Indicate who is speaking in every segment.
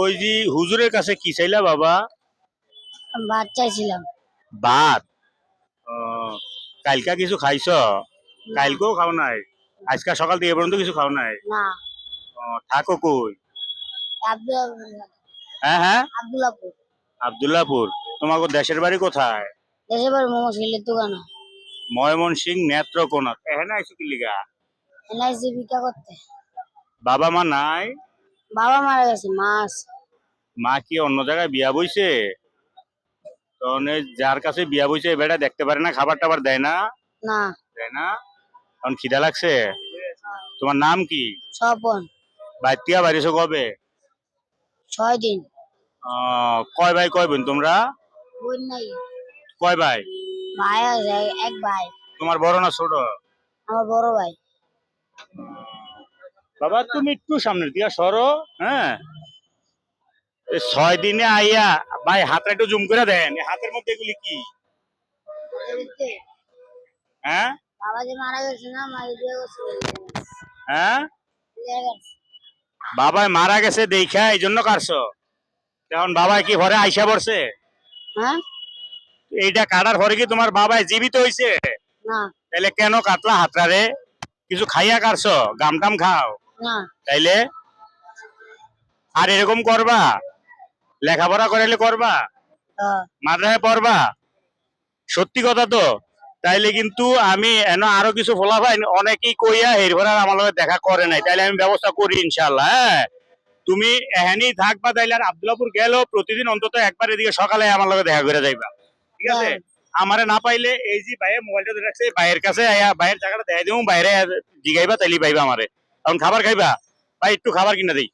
Speaker 1: ওই যে হুজুরের কাছে কি চাইলা বাবা?
Speaker 2: ভাত চাইছিলাম।
Speaker 1: ভাত? ও, কালকা কিছু খাইছ?
Speaker 2: না।
Speaker 1: কালকেও খাও নাই? আজকে সকাল থেকে এ পর্যন্ত কিছু খাও নাই?
Speaker 2: না।
Speaker 1: ও, থাকো কই?
Speaker 2: আব্দুল্লাহ।
Speaker 1: হ্যাঁ হ্যাঁ,
Speaker 2: আব্দুল্লাহপুর।
Speaker 1: আব্দুল্লাহপুর। তোমাকে দেশের বাড়ি কোথায়?
Speaker 2: দেশের বাড়ি মোমো শিলের দোকানে।
Speaker 1: ময়মনসিং নেত্রকোনা। এখানে আইসো কি লিগা?
Speaker 2: এনআইসি ভিক্ষা করতে।
Speaker 1: বাবা মা নাই?
Speaker 2: বাবা মারা গেছে, মা আছে।
Speaker 1: মা কি অন্য জায়গায় বিয়া বইছে? তখন যার কাছে বিয়া বইছে এ বেটা দেখতে পারে না, খাবার টাবার দেয় না?
Speaker 2: না।
Speaker 1: দেয় না? এখন খিদা লাগছে? তোমার নাম কি?
Speaker 2: স্বপন।
Speaker 1: বাইতিয়া বাড়িছো কবে?
Speaker 2: 6 দিন।
Speaker 1: কয় ভাই কয় বোন তোমরা?
Speaker 2: বোন নাই।
Speaker 1: কয় ভাই?
Speaker 2: ভাই আছে, এক ভাই।
Speaker 1: তোমার বড় না ছোট?
Speaker 2: আমার বড় ভাই।
Speaker 1: বাবা তুমি একটু সামনের দিকে সরো। হ্যাঁ, 6 দিনে আইয়া ভাই হাতটা একটু জুম করে দেন, এই হাতের মধ্যে এগুলি কি? হ্যাঁ
Speaker 2: বাবা যে মারা গেছে না, মাকে দিয়ে গেছিল।
Speaker 1: হ্যাঁ, বাবাই মারা গেছে দেখা এই জন্য কাটছো? এখন বাবাই কি ঘরে আইসা পড়ছে?
Speaker 2: হ্যাঁ।
Speaker 1: এইটা কাটার পরে কি তোমার বাবাই জীবিত হইছে?
Speaker 2: না।
Speaker 1: তাইলে কেন কাটলা হাতটা রে? কিছু খাইয়া কাটছো? গাম টাম খাও?
Speaker 2: না।
Speaker 1: তাইলে আর এরকম করবা? লেখাপড়া করাইলে করবা? মাদ্রাসায় পড়বা? সত্যি কথা তো? তাইলে কিন্তু আমি এনে আরো কিছু ফলাফাই অনেকেই কইয়া এরপর আর আমার লগে দেখা করে নাই, তাইলে আমি ব্যবস্থা করি ইনশাল্লাহ। হ্যাঁ, তুমি এখানেই থাকবা, তাইলে আর আব্দুল্লাহপুর গেলেও প্রতিদিন অন্তত একবার এদিকে সকালে আমার লগে দেখা করে যাইবা, ঠিক আছে? আমারে না পাইলে এই যে বাইরে মোবাইলটা রাখছে বাইরের কাছে আয়া বাইরের জায়গাটা দেখাই দিব, বাইরে জিগাইবা তাইলেই পাইবা আমারে। এখন খাবার খাইবা? ভাই একটু খাবার কিনা দেই।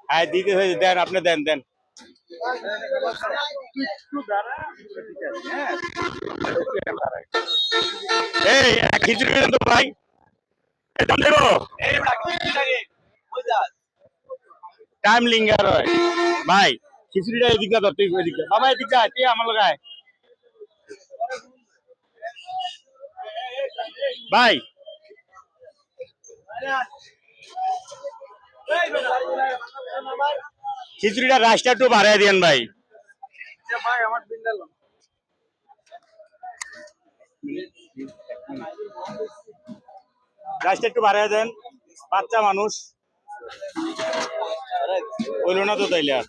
Speaker 1: হ্যাঁ দিকে দেন, আপনি দেন দেন। এই খিচুড়ি দেন তো ভাই, দাম দেবো। টাইম লিঙ্গার হয় ভাই, খিচুড়িটা এদিকে ধর, তুই এদিকে বাবা, এদিকে আয়, তুই আমার লগায় ভাই। খিচুড়িটা রাইসটা একটু বাড়াই দিয়েন ভাই। রাইসটা একটু বাড়াই দেন, বাচ্চা মানুষ বললো না তো তাইলে আর।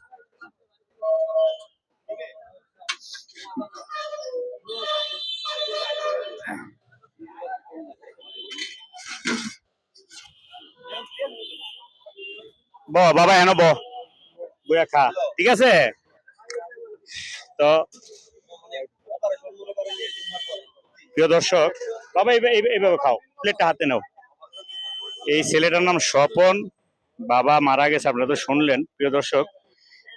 Speaker 1: ব বাবা এনো বইয়া খা, ঠিক আছে? তো প্রিয় দর্শক, বাবা এইভাবে খাও, প্লেটটা হাতে নাও। এই ছেলেটার নাম স্বপন, বাবা মারা গেছে, আপনারা তো শুনলেন প্রিয় দর্শক।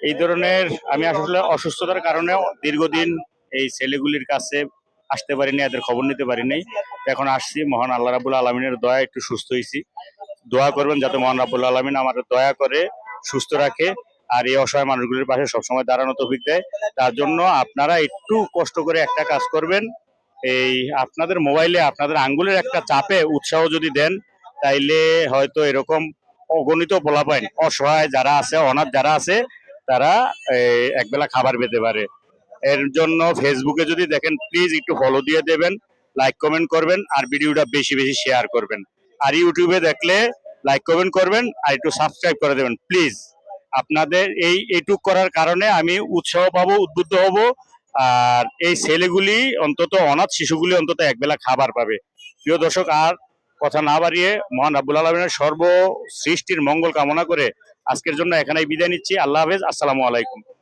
Speaker 1: এই ধরনের আমি আসলে অসুস্থতার কারণে দীর্ঘদিন এই ছেলেগুলির কাছে আসতে পারিনি, এদের খবর নিতে পারিনি। এখন আসছি, মহান আল্লাহ রাব্বুল আলমিনের দয়া একটু সুস্থ হয়েছি। দোয়া করবেন যাতে মহান রাব্বুল আলমিন আমাদের দয়া করে সুস্থ রাখে আর এই অসহায় মানুষগুলির পাশে সবসময় দাঁড়ানো তৌফিক দেয়। তার জন্য আপনারা একটু কষ্ট করে একটা কাজ করবেন, এই আপনাদের মোবাইলে আপনাদের আঙ্গুলের একটা চাপে উৎসাহ যদি দেন, তাইলে হয়তো এরকম অগণিত পোলাপাইন অসহায় যারা আছে, অনাথ যারা আছে, তারা একবেলা খাবার পেতে পারে। এর জন্য ফেসবুকে যদি দেখেন প্লিজ একটু ফলো দিয়ে দেবেন, লাইক কমেন্ট করবেন আর ভিডিওটা বেশি বেশি শেয়ার করবেন। আর ইউটিউবে দেখলে লাইক কমেন্ট করবেন আর একটু সাবস্ক্রাইব করে দেবেন প্লিজ। আপনাদের এইটুক করার কারণে আমি উৎসাহ পাবো, উদ্বুদ্ধ হব, আর এই ছেলেগুলি অন্তত অনাথ শিশুগুলি অন্তত একবেলা খাবার পাবে। প্রিয় দর্শক, আর কথা না বাড়িয়ে মহান রাব্বুল আলামিনের সর্ব সৃষ্টির মঙ্গল কামনা করে আজকের জন্য এখানেই বিদায় নিচ্ছি। আল্লাহ হাফেজ, আসসালামু আলাইকুম।